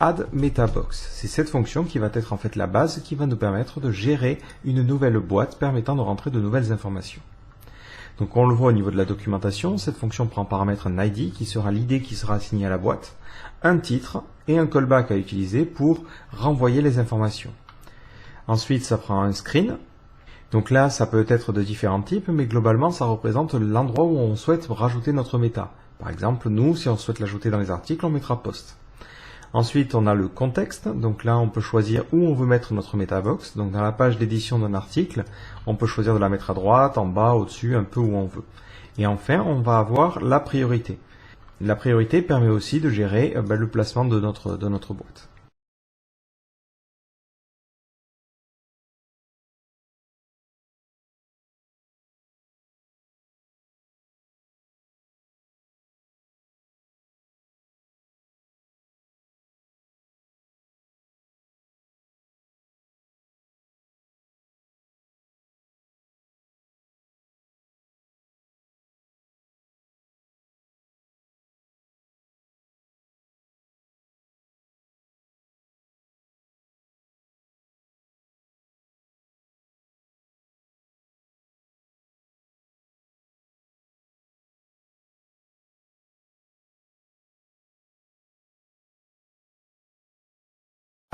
Add MetaBox. C'est cette fonction qui va être en fait la base qui va nous permettre de gérer une nouvelle boîte permettant de rentrer de nouvelles informations. Donc on le voit au niveau de la documentation, cette fonction prend en paramètre un ID qui sera l'ID qui sera assigné à la boîte, un titre et un callback à utiliser pour renvoyer les informations. Ensuite ça prend un screen. Donc là ça peut être de différents types, mais globalement ça représente l'endroit où on souhaite rajouter notre méta. Par exemple, nous, si on souhaite l'ajouter dans les articles, on mettra post. Ensuite, on a le contexte. Donc là, on peut choisir où on veut mettre notre MetaBox. Donc dans la page d'édition d'un article, on peut choisir de la mettre à droite, en bas, au-dessus, un peu où on veut. Et enfin, on va avoir la priorité. La priorité permet aussi de gérer le placement de notre boîte.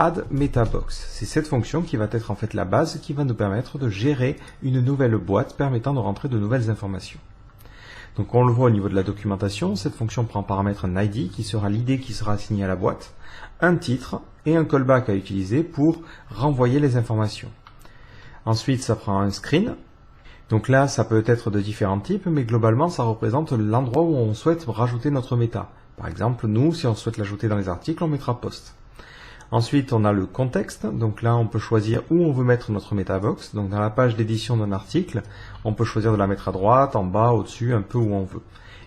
Add MetaBox. C'est cette fonction qui va être en fait la base qui va nous permettre de gérer une nouvelle boîte permettant de rentrer de nouvelles informations. Donc on le voit au niveau de la documentation, cette fonction prend en paramètre un ID qui sera l'ID qui sera assigné à la boîte, un titre et un callback à utiliser pour renvoyer les informations. Ensuite ça prend un screen. Donc là ça peut être de différents types, mais globalement ça représente l'endroit où on souhaite rajouter notre méta. Par exemple, nous, si on souhaite l'ajouter dans les articles, on mettra post. Ensuite, on a le contexte. Donc là, on peut choisir où on veut mettre notre MetaBox. Donc dans la page d'édition d'un article, on peut choisir de la mettre à droite, en bas, au-dessus, un peu où on veut.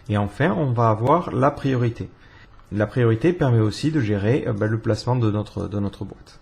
Et enfin, on va avoir la priorité. La priorité permet aussi de gérer le placement de notre boîte.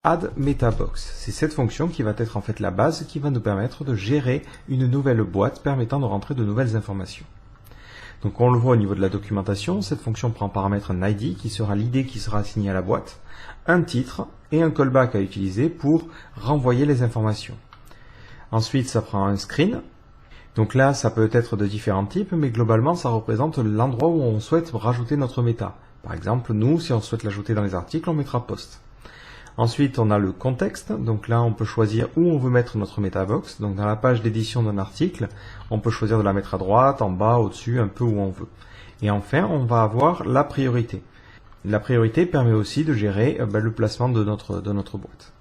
Add MetaBox. C'est cette fonction qui va être en fait la base qui va nous permettre de gérer une nouvelle boîte permettant de rentrer de nouvelles informations. Donc on le voit au niveau de la documentation, cette fonction prend en paramètre un ID qui sera l'ID qui sera assigné à la boîte, un titre et un callback à utiliser pour renvoyer les informations. Ensuite ça prend un screen. Donc là ça peut être de différents types, mais globalement ça représente l'endroit où on souhaite rajouter notre méta. Par exemple, nous, si on souhaite l'ajouter dans les articles, on mettra post. Ensuite, on a le contexte. Donc là, on peut choisir où on veut mettre notre MetaBox. Donc dans la page d'édition d'un article, on peut choisir de la mettre à droite, en bas, au-dessus, un peu où on veut. Et enfin, on va avoir la priorité. La priorité permet aussi de gérer le placement de notre boîte.